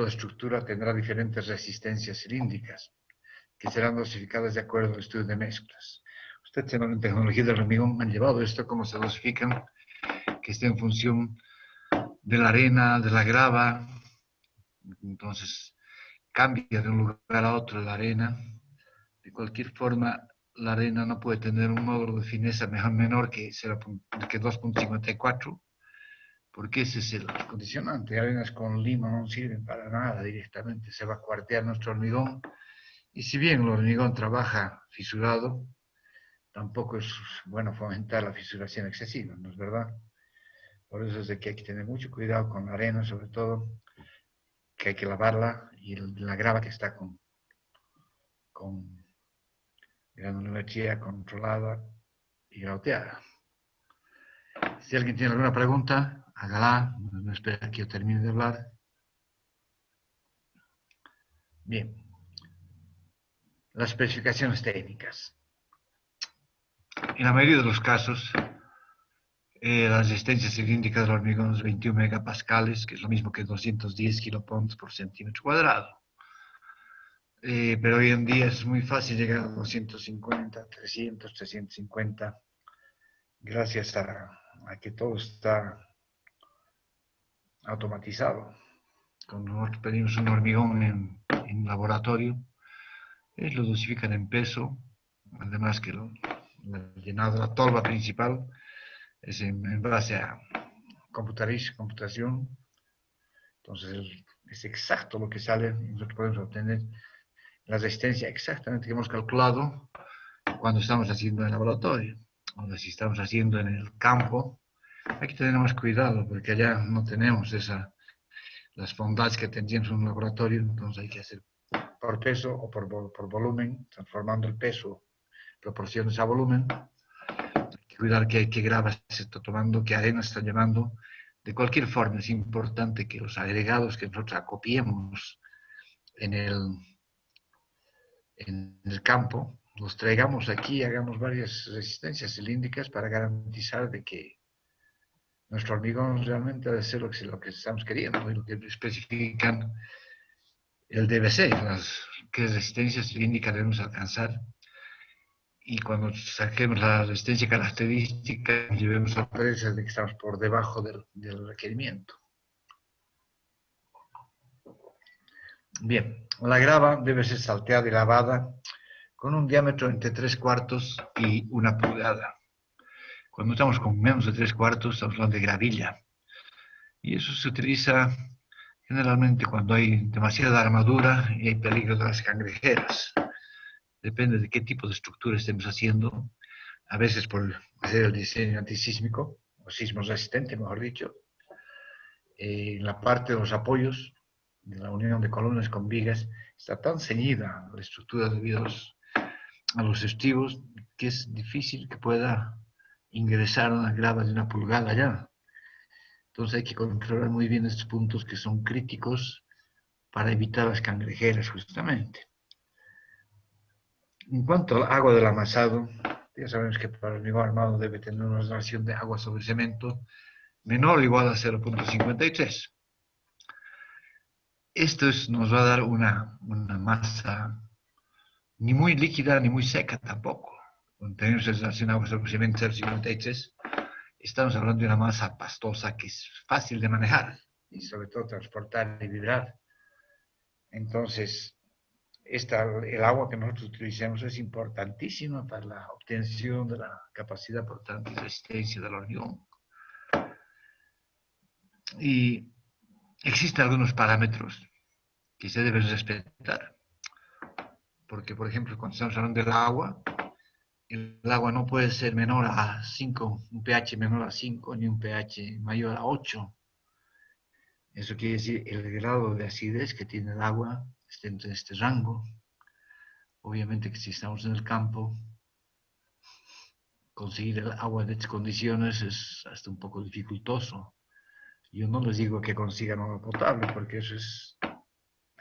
de estructura tendrá diferentes resistencias cilíndricas, que serán dosificadas de acuerdo al estudio de mezclas. Ustedes en tecnología del hormigón han llevado esto, cómo se dosifican, que esté en función de la arena, de la grava. Entonces, cambia de un lugar a otro la arena. De cualquier forma, la arena no puede tener un módulo de fineza menor que 2.54, porque ese es el condicionante. Arenas con lima no sirven para nada directamente, se va a cuartear nuestro hormigón. Y si bien el hormigón trabaja fisurado, tampoco es bueno fomentar la fisuración excesiva, ¿no es verdad? Por eso es de que hay que tener mucho cuidado con la arena, sobre todo, que hay que lavarla, y la grava que está con granulometría controlada y grauteada. Si alguien tiene alguna pregunta, hágala, no espera que yo termine de hablar. Bien, las especificaciones técnicas. En la mayoría de los casos, la resistencia cilíndrica del hormigón es 21 megapascales, que es lo mismo que 210 kilopons por centímetro cuadrado. Pero hoy en día es muy fácil llegar a 250, 300, 350, gracias a que todo está automatizado. Cuando nosotros pedimos un hormigón en laboratorio, lo dosifican en peso, además que el llenado, la tolva principal, es en base a computación. Entonces es exacto lo que sale, nosotros podemos obtener la resistencia exactamente que hemos calculado cuando estamos haciendo en el laboratorio. O si estamos haciendo en el campo, hay que tener más cuidado porque allá no tenemos las bondades que tendríamos en un laboratorio, entonces hay que hacer por peso o por volumen, transformando el peso proporciones a volumen. Hay que cuidar qué gravas se está tomando, qué arena se está llevando. De cualquier forma, es importante que los agregados que nosotros acopiemos en el campo, los traigamos aquí y hagamos varias resistencias cilíndricas para garantizar de que nuestro hormigón realmente debe ser lo que estamos queriendo y lo que especifican el DBC, qué resistencias cilíndricas debemos alcanzar. Y cuando saquemos la resistencia característica, llevemos sorpresas de que estamos por debajo del requerimiento. Bien, la grava debe ser salteada y lavada con un diámetro entre 3/4 y 1 pulgada. Cuando estamos con menos de 3/4, estamos hablando de gravilla. Y eso se utiliza generalmente cuando hay demasiada armadura y hay peligro de las cangrejeras. Depende de qué tipo de estructura estemos haciendo. A veces por hacer el diseño antisísmico, o sismo resistente, mejor dicho. En la parte de los apoyos, de la unión de columnas con vigas, está tan ceñida la estructura debido a los estribos que es difícil que pueda ingresar una grava de 1 pulgada allá. Entonces hay que controlar muy bien estos puntos que son críticos para evitar las cangrejeras justamente. En cuanto al agua del amasado, ya sabemos que para el hormigón armado debe tener una relación de agua sobre cemento menor o igual a 0.53. Esto nos va a dar una masa ni muy líquida ni muy seca tampoco. Cuando tenemos relación agua sobre cemento 0.53, estamos hablando de una masa pastosa que es fácil de manejar y sobre todo transportar y vibrar. Entonces, el agua que nosotros utilizamos es importantísima para la obtención de la capacidad portante y resistencia del hormigón. Y existen algunos parámetros que se deben respetar. Porque, por ejemplo, cuando estamos hablando del agua, el agua no puede ser menor a 5, un pH menor a 5, ni un pH mayor a 8. Eso quiere decir el grado de acidez que tiene el agua está entre este rango. Obviamente que si estamos en el campo, conseguir el agua de estas condiciones es hasta un poco dificultoso. Yo no les digo que consigan agua potable, porque eso es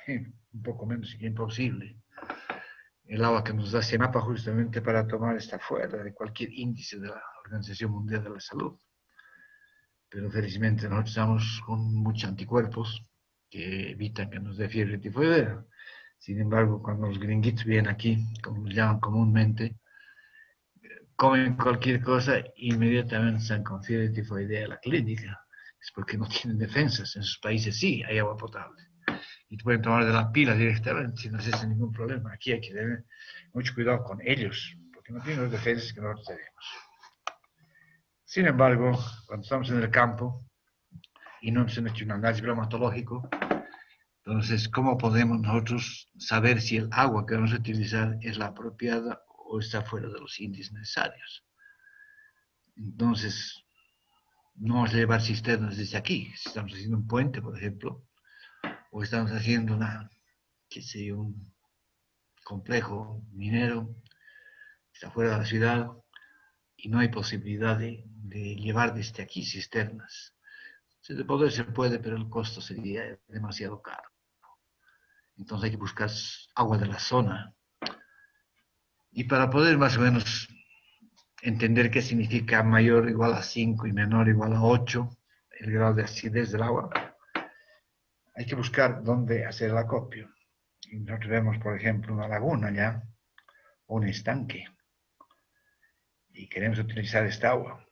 un poco menos que imposible. El agua que nos da CEMAPA justamente para tomar está fuera de cualquier índice de la Organización Mundial de la Salud. Pero felizmente nosotros estamos con muchos anticuerpos que evitan que nos dé fiebre tifoidea. Sin embargo, cuando los gringuitos vienen aquí, como los llaman comúnmente, comen cualquier cosa e inmediatamente están con fiebre tifoidea a la clínica. Es porque no tienen defensas. En sus países sí hay agua potable. Y pueden tomar de la pila directamente sin hacerse ningún problema. Aquí hay que tener mucho cuidado con ellos, porque no tienen las defensas que nosotros tenemos. Sin embargo, cuando estamos en el campo y no hemos hecho un análisis bromatológico, entonces, ¿cómo podemos nosotros saber si el agua que vamos a utilizar es la apropiada o está fuera de los índices necesarios? Entonces, no vamos a llevar cisternas desde aquí. Si estamos haciendo un puente, por ejemplo, o estamos haciendo un complejo minero, está fuera de la ciudad y no hay posibilidad de llevar desde aquí cisternas. De poder se puede, pero el costo sería demasiado caro. Entonces hay que buscar agua de la zona. Y para poder más o menos entender qué significa mayor igual a 5 y menor igual a 8, el grado de acidez del agua, hay que buscar dónde hacer el acopio. Y nosotros vemos, por ejemplo, una laguna ya, o un estanque, y queremos utilizar esta agua.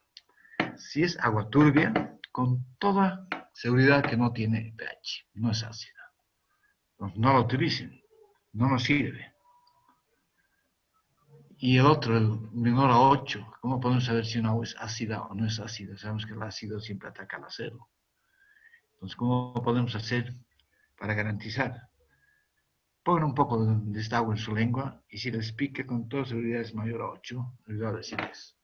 Si es agua turbia, con toda seguridad que no tiene pH, no es ácida. Entonces, no la utilicen, no nos sirve. Y el otro, el menor a 8, ¿cómo podemos saber si una agua es ácida o no es ácida? Sabemos que el ácido siempre ataca al acero. Entonces, ¿cómo podemos hacer para garantizar? Pongan un poco de esta agua en su lengua y si les pique con toda seguridad es mayor a 8, les va a decir eso.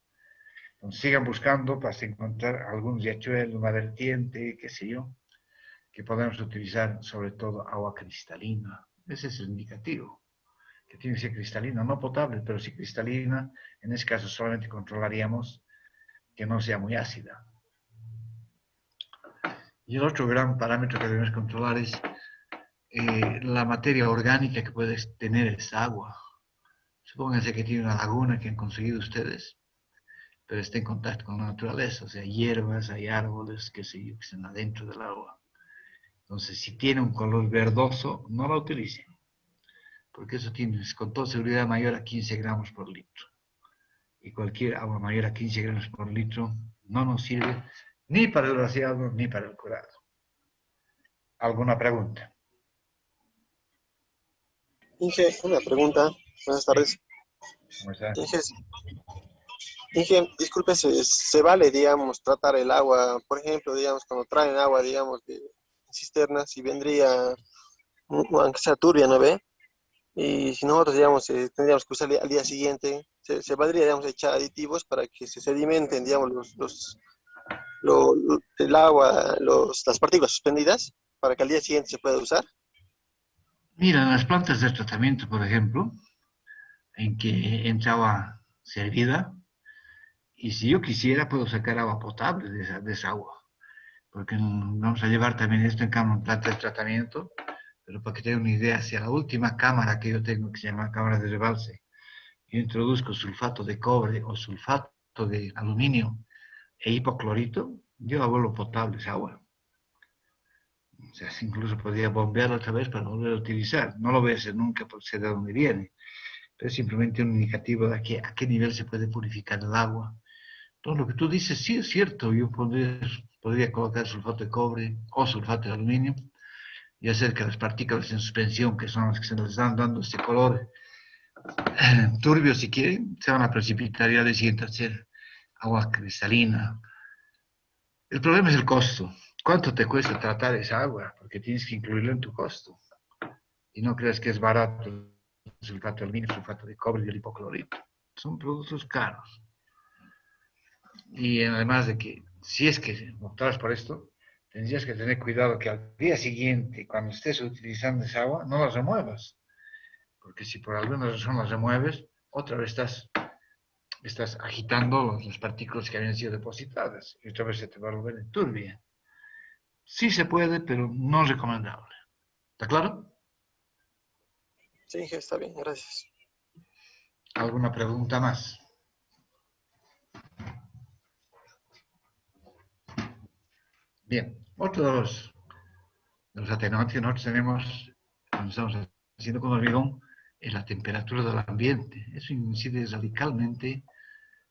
Entonces, sigan buscando para encontrar algún riachuelo, una vertiente, qué sé yo, que podemos utilizar sobre todo agua cristalina. Ese es el indicativo, que tiene que ser cristalina, no potable, pero sí cristalina. En ese caso solamente controlaríamos que no sea muy ácida. Y el otro gran parámetro que debemos controlar es la materia orgánica que puede tener esa agua. Supónganse que tiene una laguna que han conseguido ustedes, pero está en contacto con la naturaleza, o sea, hierbas, hay árboles, qué sé yo, que están adentro del agua. Entonces, si tiene un color verdoso, no la utilicen, porque eso tiene con toda seguridad mayor a 15 gramos por litro. Y cualquier agua mayor a 15 gramos por litro no nos sirve ni para el vaciado ni para el curado. ¿Alguna pregunta? Inge, una pregunta. Buenas tardes. ¿Cómo está? Inge, disculpe, ¿se vale, digamos, tratar el agua, por ejemplo, digamos, cuando traen agua, digamos, de cisternas, si vendría, aunque sea turbia, ¿no ve? Y si nosotros, digamos, tendríamos que usar al día siguiente, se valdría, digamos, echar aditivos para que se sedimenten, digamos, el agua, las partículas suspendidas, para que al día siguiente se pueda usar. Mira, en las plantas de tratamiento, por ejemplo, en que entra agua servida, y si yo quisiera puedo sacar agua potable de esa agua, porque vamos a llevar también esto en planta de tratamiento, pero para que tengan una idea, si a la última cámara que yo tengo, que se llama cámara de rebalse, yo introduzco sulfato de cobre o sulfato de aluminio e hipoclorito, yo la vuelvo potable esa agua. O sea, incluso podría bombearla otra vez para volver a utilizar. No lo voy a hacer nunca porque sé de dónde viene, pero es simplemente un indicativo de a qué nivel se puede purificar el agua. Todo lo que tú dices sí es cierto. Yo podría colocar sulfato de cobre o sulfato de aluminio y hacer que las partículas en suspensión, que son las que se nos están dando este color turbio si quieren, se van a precipitar y al siguiente hacer agua cristalina. El problema es el costo. ¿Cuánto te cuesta tratar esa agua? Porque tienes que incluirlo en tu costo. Y no creas que es barato el sulfato de aluminio, el sulfato de cobre y el hipoclorito. Son productos caros. Y además de que, si es que optaras por esto, tendrías que tener cuidado que al día siguiente, cuando estés utilizando esa agua, no las remuevas. Porque si por alguna razón las remueves, otra vez estás agitando las partículas que habían sido depositadas. Y otra vez se te va a volver en turbia. Sí se puede, pero no es recomendable. ¿Está claro? Sí, Inge, está bien, gracias. ¿Alguna pregunta más? Bien, otro de los atenuantes que nosotros tenemos cuando estamos haciendo con hormigón es la temperatura del ambiente. Eso incide radicalmente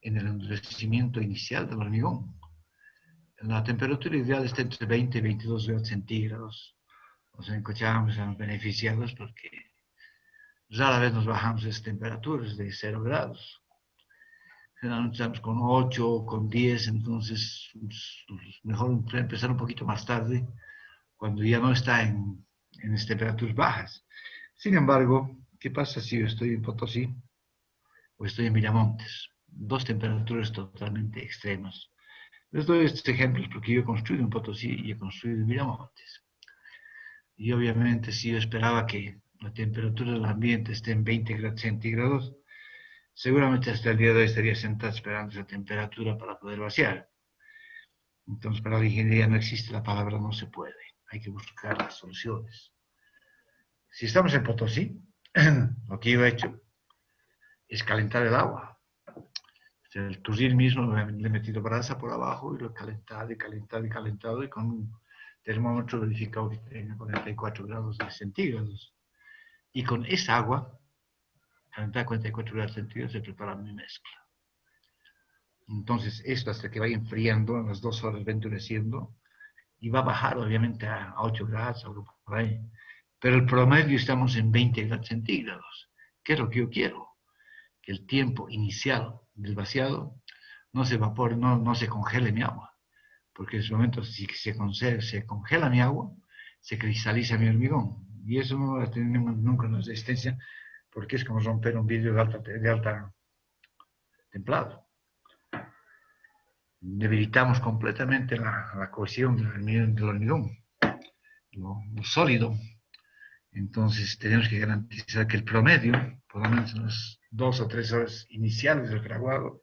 en el endurecimiento inicial del hormigón. La temperatura ideal está entre 20 y 22 grados centígrados. Nos encontramos beneficiados porque rara vez nos bajamos esas temperaturas de 0 grados. Generalmente estamos con 8, con 10, entonces mejor empezar un poquito más tarde, cuando ya no está en las temperaturas bajas. Sin embargo, ¿qué pasa si yo estoy en Potosí o estoy en Villamontes? Dos temperaturas totalmente extremas. Les doy estos ejemplos porque yo he construido en Potosí y he construido en Villamontes. Y obviamente si yo esperaba que la temperatura del ambiente esté en 20 grados centígrados, seguramente hasta el día de hoy estaría sentado esperando esa temperatura para poder vaciar. Entonces, para la ingeniería no existe la palabra no se puede. Hay que buscar las soluciones. Si estamos en Potosí, lo que yo he hecho es calentar el agua. El turril mismo le he metido brasa por abajo y lo he calentado y calentado y calentado y con un termómetro verificado que tenga 44 grados centígrados. Y con esa agua, calentada a 44 grados centígrados, se prepara mi mezcla. Entonces, esto hasta que vaya enfriando, en las 2 horas va endureciendo y va a bajar obviamente a 8 grados, algo por ahí. Pero el promedio estamos en 20 grados centígrados. ¿Qué es lo que yo quiero? Que el tiempo inicial del vaciado no se evapore, no se congele mi agua. Porque en ese momento, si se congela mi agua, se cristaliza mi hormigón. Y eso no lo tenemos nunca en nuestra existencia, porque es como romper un vidrio de alta templado. Debilitamos completamente la cohesión del hormigón, lo sólido. Entonces tenemos que garantizar que el promedio, por lo menos en las 2 o 3 horas iniciales del fraguado,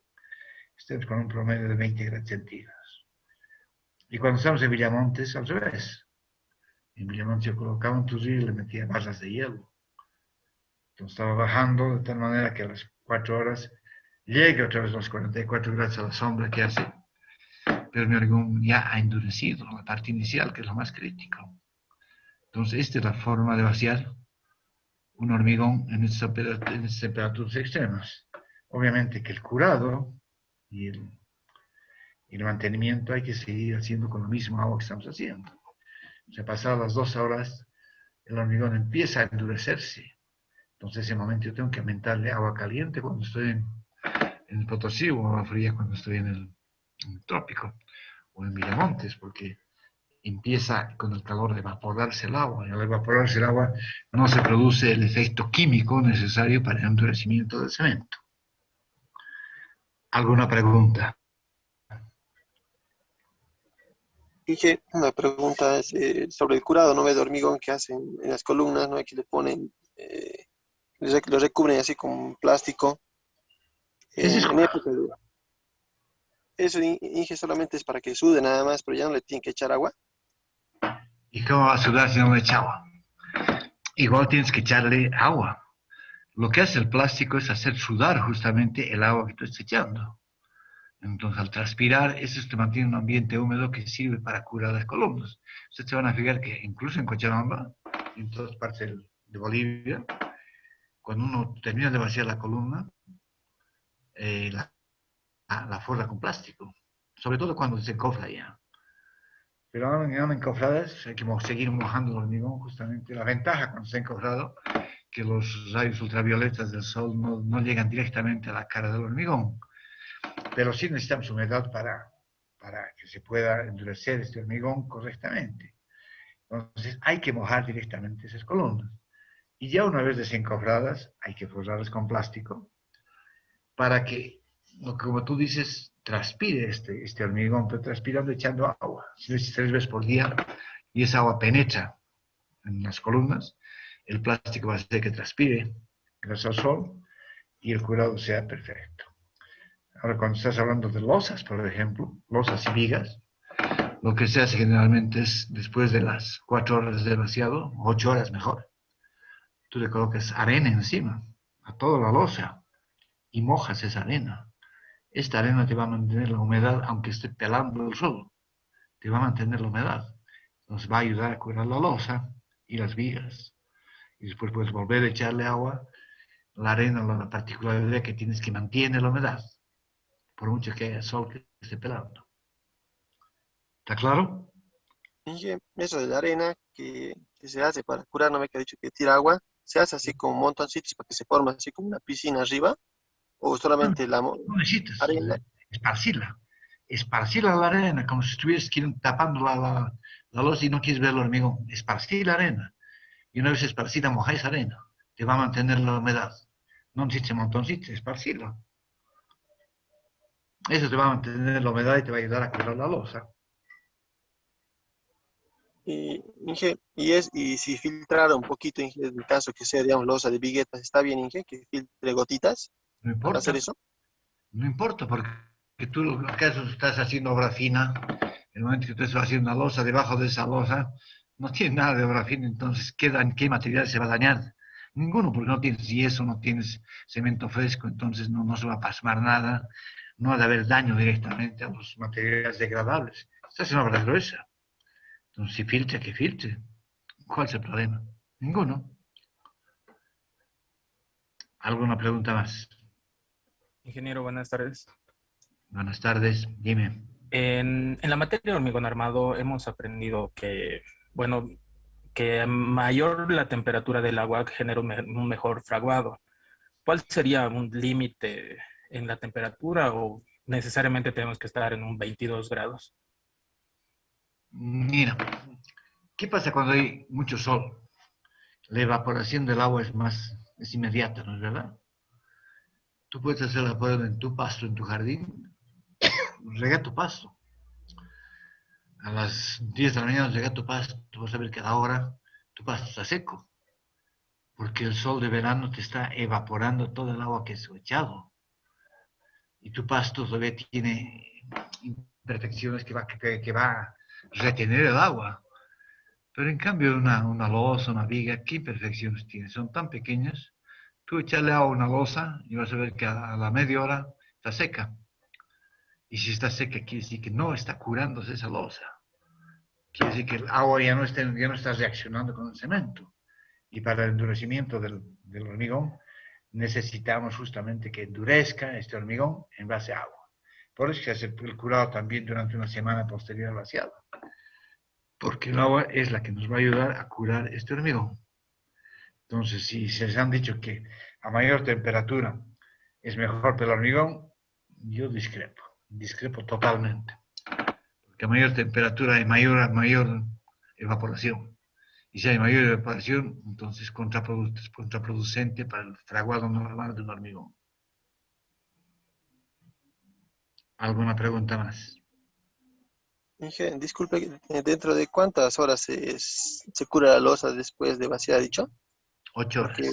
estemos con un promedio de 20 grados centígrados. Y cuando estamos en Villamontes, al revés. En Villamontes yo colocaba un turril y le metía barras de hielo. Entonces estaba bajando de tal manera que a las 4 horas llegue otra vez a los 44 grados a la sombra que hace, pero mi hormigón ya ha endurecido la parte inicial, que es lo más crítico. Entonces, esta es la forma de vaciar un hormigón en estas temperaturas extremas. Obviamente que el curado y el mantenimiento hay que seguir haciendo con lo mismo agua que estamos haciendo. O sea, pasadas las 2 horas, el hormigón empieza a endurecerse. Entonces, en ese momento yo tengo que aumentarle agua caliente cuando estoy en el Potosí o agua fría cuando estoy en el trópico o en Villamontes, porque empieza con el calor de evaporarse el agua, y al evaporarse el agua no se produce el efecto químico necesario para el endurecimiento del cemento. ¿Alguna pregunta? Dije, una pregunta es, sobre el curado, ¿no? De hormigón que hacen en las columnas, ¿no? Que le ponen, lo recubren así con plástico. Ese es, En época de... Eso, Inge, solamente es para que sude nada más, pero ya no le tienen que echar agua. ¿Y cómo va a sudar si no le echa agua? Igual tienes que echarle agua. Lo que hace el plástico es hacer sudar justamente el agua que tú estás echando. Entonces, al transpirar, eso te mantiene un ambiente húmedo que sirve para curar las columnas. Ustedes se van a fijar que incluso en Cochabamba, en todas partes de Bolivia, cuando uno termina de vaciar la columna, la forra con plástico. Sobre todo cuando se encofra ya. Pero ahora en encofradas hay que seguir mojando el hormigón justamente. La ventaja cuando está encofrado que los rayos ultravioletas del sol no llegan directamente a la cara del hormigón. Pero sí necesitamos humedad para que se pueda endurecer este hormigón correctamente. Entonces hay que mojar directamente esas columnas. Y ya una vez desencofradas, hay que forrarlas con plástico para que, como tú dices, transpire este hormigón, pero transpirando echando agua. Si 3 veces por día y esa agua penetra en las columnas, el plástico va a hacer que transpire gracias al sol y el curado sea perfecto. Ahora, cuando estás hablando de losas, por ejemplo, losas y vigas, lo que se hace generalmente es, después de las 4 horas de vaciado, 8 horas mejor, tú le colocas arena encima, a toda la losa, y mojas esa arena. Esta arena te va a mantener la humedad, aunque esté pelando el sol, te va a mantener la humedad. Entonces va a ayudar a curar la losa y las vigas. Y después puedes volver a echarle agua. La arena, la particularidad que tienes que mantiene la humedad, por mucho que haya sol que esté pelando. ¿Está claro? Inge, eso de la arena que se hace para curar, no me que ha dicho que tira agua, se hace así como montoncitos para que se forme así como una piscina arriba, o No, solamente no necesitas arena. esparcirla. Esparcirla la arena, como si estuvieras tapando la losa y no quieres ver el hormigón. Esparcir la arena. Y una vez esparcida, mojáis arena. Te va a mantener la humedad. No necesitas montoncitos, esparcirla. Eso te va a mantener la humedad y te va a ayudar a curar la losa. Y, Inge, y si filtrara un poquito, Inge, en el caso que sea, digamos, losa de viguetas, ¿está bien, Inge, que filtre gotitas No para hacer importa. eso? No importa, porque tú lo que estás haciendo obra fina, el momento que tú estás haciendo una losa, debajo de esa losa, no tiene nada de obra fina, entonces ¿qué material se va a dañar? Ninguno, porque no tienes yeso, no tienes cemento fresco, entonces no se va a pasmar nada, no ha de haber daño directamente a los materiales degradables. Esta es una obra gruesa, entonces si filtra, que filtre. ¿Cuál es el problema? Ninguno. ¿Alguna pregunta más? Ingeniero, buenas tardes. Buenas tardes, dime. En la materia de hormigón armado hemos aprendido bueno, que a mayor la temperatura del agua genera un mejor fraguado. ¿Cuál sería un límite en la temperatura o necesariamente tenemos que estar en un 22 grados? Mira, ¿qué pasa cuando hay mucho sol? La evaporación del agua es inmediata, ¿no es verdad? Tú puedes hacer la prueba en tu pasto, en tu jardín, rega tu pasto. A las 10 de la mañana rega tu pasto, tú vas a ver que a la hora tu pasto está seco, porque el sol de verano te está evaporando todo el agua que es echado. Y tu pasto todavía tiene imperfecciones que va a retener el agua. Pero en cambio una losa, una viga, ¿qué imperfecciones tiene? Son tan pequeñas. Tú echarle agua a una losa y vas a ver que a la media hora está seca. Y si está seca, quiere decir que no está curándose esa losa. Quiere decir que el agua ya no está reaccionando con el cemento. Y para el endurecimiento del hormigón necesitamos justamente que endurezca este hormigón en base a agua. Por eso se hace el curado también durante una semana posterior al vaciado. Porque el agua es la que nos va a ayudar a curar este hormigón. Entonces, si se les han dicho que a mayor temperatura es mejor para el hormigón, yo discrepo totalmente. Porque a mayor temperatura hay mayor evaporación. Y si hay mayor evaporación, entonces es contraproducente para el fraguado normal de un hormigón. ¿Alguna pregunta más? Inge, disculpe, ¿dentro de cuántas horas se cura la losa después de vaciar, dicho? 8 horas. Porque,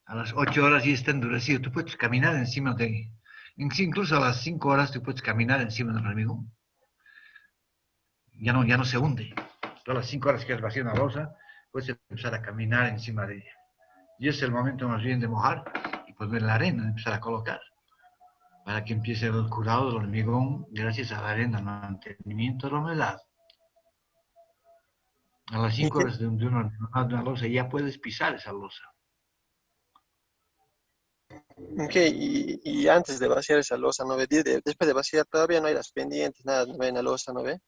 A las 8 horas ya está endurecido. Tú puedes caminar encima incluso a las 5 horas tú puedes caminar encima del hormigón. Ya no se hunde. Todas las 5 horas que has vaciado una losa, puedes empezar a caminar encima de ella. Y es el momento más bien de mojar y poner la arena, empezar a colocar, para que empiece el curado del hormigón gracias a la arena, al mantenimiento de la humedad. A las 5 Inge, horas de una losa ya puedes pisar esa losa. Inge, y antes de vaciar esa losa, ¿no ve? Después de vaciar todavía no hay las pendientes, nada, no ve en la losa, ¿no ve?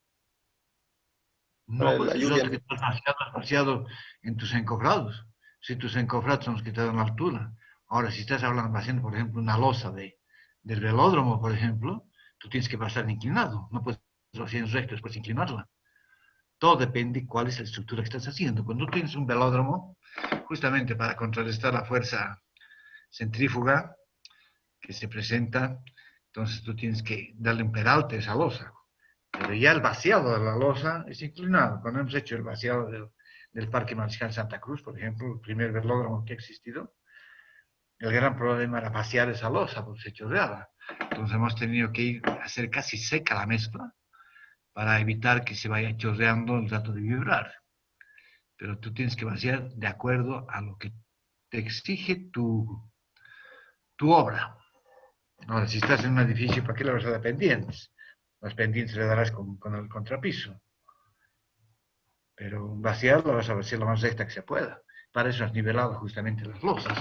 No, Para la porque lluvia, resulta que tú has vaciado en tus encofrados. Si tus encofrados son los que te dan la altura. Ahora, si estás haciendo, por ejemplo, una losa del velódromo, por ejemplo, tú tienes que pasar inclinado. No puedes hacer en recto después inclinarla. Todo depende cuál es la estructura que estás haciendo. Cuando tú tienes un velódromo, justamente para contrarrestar la fuerza centrífuga que se presenta, entonces tú tienes que darle un peralte a esa losa. Pero ya el vaciado de la losa es inclinado. Cuando hemos hecho el vaciado del Parque Mariscal Santa Cruz, por ejemplo, el primer velódromo que ha existido, el gran problema era vaciar esa losa porque se chorreaba. Entonces hemos tenido que ir a hacer casi seca la mezcla para evitar que se vaya chorreando el rato de vibrar. Pero tú tienes que vaciar de acuerdo a lo que te exige tu obra. Ahora, si estás en un edificio, ¿para qué le vas a dar pendientes? Las pendientes le darás con el contrapiso. Pero vaciar la vas a vaciar lo más recta que se pueda. Para eso has nivelado justamente las losas.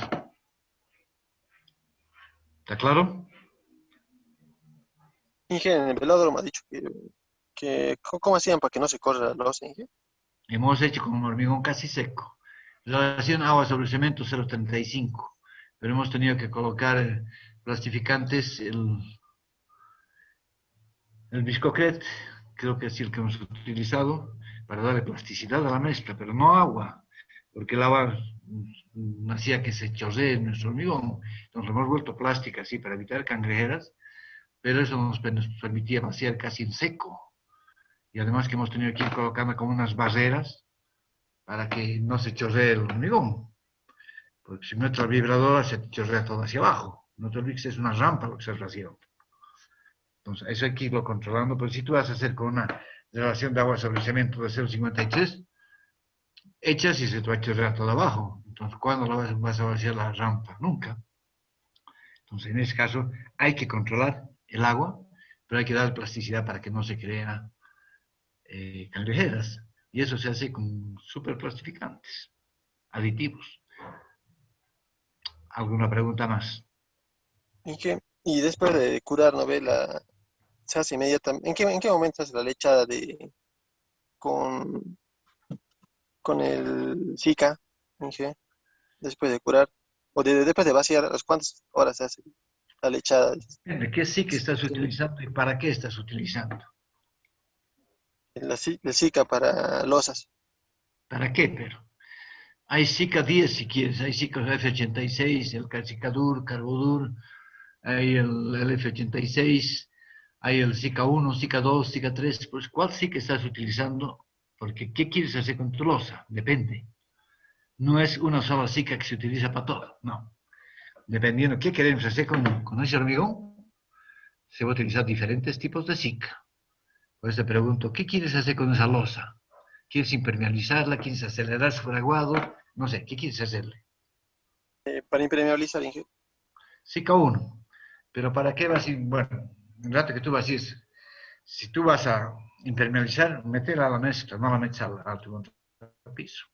¿Está claro? Inge, en el velódromo ha dicho ¿cómo hacían para que no se corra la losa, Inge? Hemos hecho con un hormigón casi seco. Relación agua sobre cemento 0,35. Pero hemos tenido que colocar plastificantes, el Viscocret, creo que es el que hemos utilizado, para darle plasticidad a la mezcla, pero no agua, porque el agua hacía que se chorree nuestro hormigón. Entonces lo hemos vuelto plástica así para evitar cangrejeras, pero eso nos permitía vaciar casi en seco. Y además que hemos tenido que ir colocando como unas barreras para que no se chorree el hormigón. Porque si metes la vibradora se te chorrea todo hacia abajo. No te olvides que es una rampa lo que estás haciendo. Entonces, eso hay que irlo controlando. Pero si tú vas a hacer con una relación de agua sobre cemento de 0,53, echas y se te va a chorrear todo abajo. Entonces, ¿cuándo vas a vaciar la rampa? Nunca. Entonces, en ese caso, hay que controlar el agua, pero hay que dar plasticidad para que no se creen cangrejeras. Y eso se hace con superplastificantes, aditivos. ¿Alguna pregunta más? Inge, y después de curar, ¿no ve? Se hace inmediatamente. ¿En qué momento se hace la lechada con, con el Zika, Inge, después de curar? O después de vaciar, ¿a las cuántas horas se hace la lechada? Depende, ¿qué sí que estás utilizando y para qué estás utilizando? El Zika para losas. ¿Para qué? Pero hay Zika 10 si quieres, hay Zika F86, el Calcicadur, Carbodur, hay el F86, hay el Zika 1, Zika 2, Zika 3, pues ¿cuál Zika estás utilizando? Porque ¿qué quieres hacer con tu losa? Depende. No es una sola Zika que se utiliza para todo, no. Dependiendo qué queremos hacer con ese hormigón, se va a utilizar diferentes tipos de Zika. Por eso te pregunto, ¿qué quieres hacer con esa losa? ¿Quieres impermeabilizarla? ¿Quieres acelerar su fraguado? No sé, ¿qué quieres hacerle? Para impermeabilizar, Inge. Zika 1. Pero ¿para qué vas a ir? Bueno, el rato que tú vas a ir, si tú vas a impermeabilizar, métela a la mezcla, no la metes al tu piso.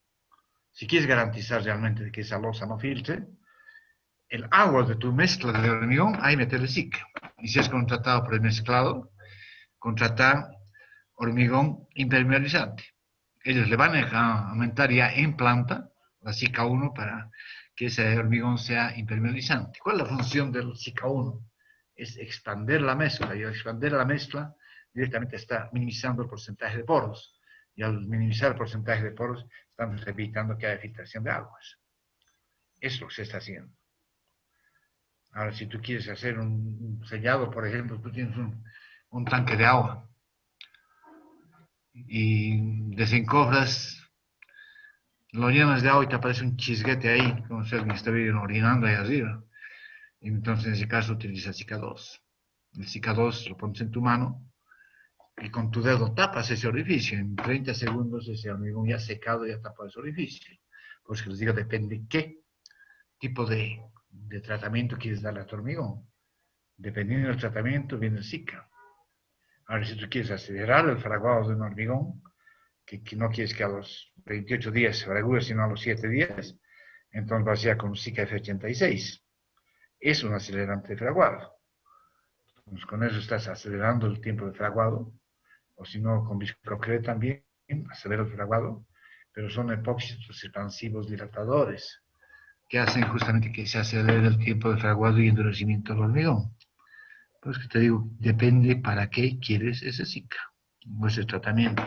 Si quieres garantizar realmente que esa losa no filtre, el agua de tu mezcla de hormigón, ahí meterle Zika. Y si es contratado por el mezclado, contratar hormigón impermeabilizante. Ellos le van a aumentar ya en planta la Zika 1 para que ese hormigón sea impermeabilizante. ¿Cuál es la función del Zika 1? Es expandir la mezcla, y al expandir la mezcla directamente está minimizando el porcentaje de poros, y al minimizar el porcentaje de poros estamos evitando que haya filtración de aguas. Eso es lo que se está haciendo. Ahora, si tú quieres hacer un sellado, por ejemplo, tú tienes un tanque de agua y desencofras, lo llenas de agua y te aparece un chisguete ahí, como si alguien estuviera orinando ahí arriba. Y entonces, en ese caso, utiliza Zika 2. El Zika 2 lo pones en tu mano y con tu dedo tapas ese orificio. En 30 segundos ese hormigón ya secado ya tapa ese orificio. Por eso que les digo, depende qué tipo de tratamiento quieres darle a tu hormigón. Dependiendo del tratamiento, viene el Zika. Ahora, si tú quieres acelerar el fraguado de un hormigón, que no quieres que a los 28 días se fragúe, sino a los 7 días, entonces vas ya con Zika F86. Es un acelerante de fraguado. Entonces, con eso estás acelerando el tiempo de fraguado, o si no, con Viscocret también, acelera el fraguado, pero son epóxidos expansivos dilatadores, que hacen justamente que se acelere el tiempo de fraguado y endurecimiento del hormigón. Pues que te digo, depende para qué quieres ese Zika o ese tratamiento.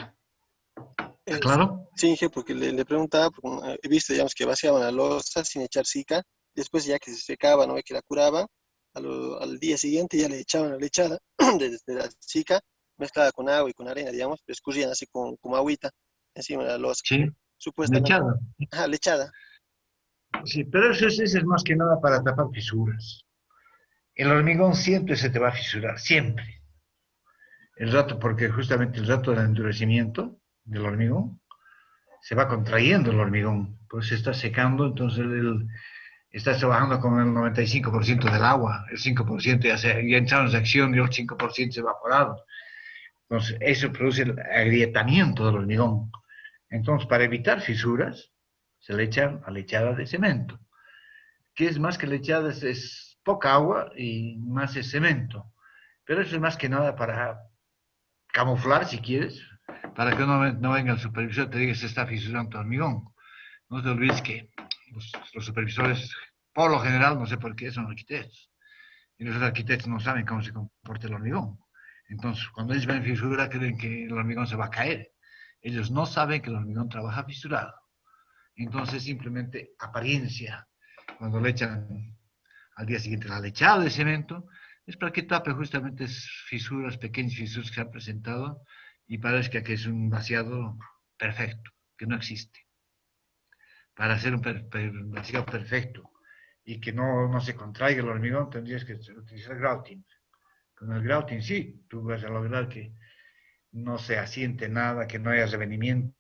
¿Está claro? Sí, Inge, porque le preguntaba, porque he visto, digamos, que vaciaban la losa sin echar Zika, después ya que se secaba, ¿no? Que la curaban, al día siguiente ya le echaban la lechada de la Zika, mezclada con agua y con arena, digamos, pero escurrían así como agüita encima de la losa, Sí, supuestamente. lechada. Ajá, lechada. Sí, pero eso es más que nada para tapar fisuras. El hormigón siempre se te va a fisurar, siempre. El rato, porque justamente el rato del endurecimiento del hormigón se va contrayendo el hormigón, pues se está secando, entonces está trabajando con el 95% del agua, el 5% ya entraron en acción y el 5% evaporado. Entonces, eso produce el agrietamiento del hormigón. Entonces, para evitar fisuras, se le echa a lechada de cemento. Que es más que lechada, es poca agua y más es cemento. Pero eso es más que nada para camuflar, si quieres, para que no venga el supervisor y te diga que se está fisurando tu hormigón. No te olvides que los supervisores, por lo general, no sé por qué, son arquitectos. Y los arquitectos no saben cómo se comporta el hormigón. Entonces, cuando ellos ven fisura, creen que el hormigón se va a caer. Ellos no saben que el hormigón trabaja fisurado. Entonces, simplemente apariencia. Cuando le echan al día siguiente la lechada de cemento, es para que tape justamente esas fisuras, pequeñas fisuras que se han presentado y parezca que es un vaciado perfecto, que no existe. Para hacer un vaciado perfecto y que no se contraiga el hormigón, tendrías que utilizar grouting. Con el grouting sí, tú vas a lograr que no se asiente nada, que no haya revenimiento,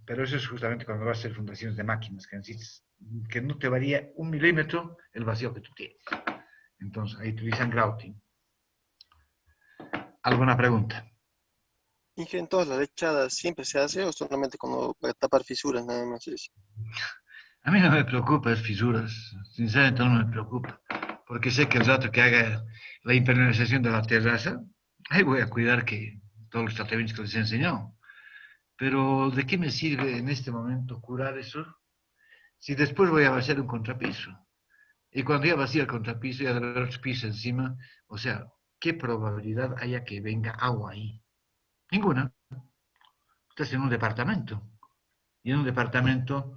pero eso es justamente cuando vas a hacer fundaciones de máquinas, que no te varía 1 milímetro el vacío que tú tienes. Entonces, ahí utilizan grouting. ¿Alguna pregunta? Ingeniero, entonces la lechada siempre se hace o solamente cuando para tapar fisuras nada más es. A mí no me preocupa las fisuras, sinceramente no me preocupa, porque sé que el rato que haga la impermeabilización de la terraza, ahí voy a cuidar que todos los tratamientos que les he enseñado. Pero ¿de qué me sirve en este momento curar eso si después voy a vaciar un contrapiso? Y cuando ya vacía el contrapiso y ya de haber otro piso encima, o sea, ¿qué probabilidad haya que venga agua ahí? Ninguna. Estás en un departamento. Y en un departamento,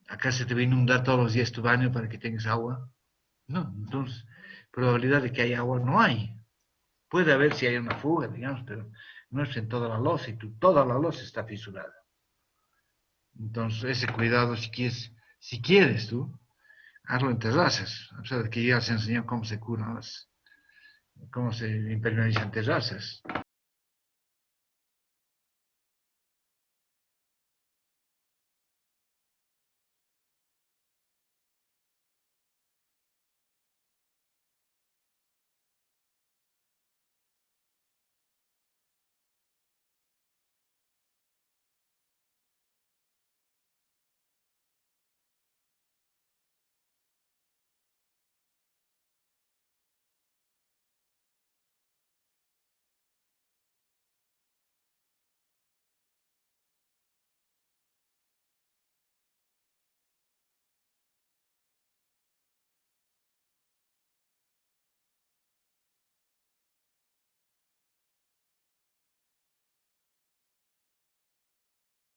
acá se te va a inundar todos los días tu baño para que tengas agua. No, entonces, probabilidad de que haya agua no hay. Puede haber si hay una fuga, digamos, pero no es en toda la losa y toda la losa está fisurada. Entonces, ese cuidado, si quieres tú, hazlo en terrazas. A pesar de que ya se enseñó cómo se curan cómo se impermeabilizan terrazas.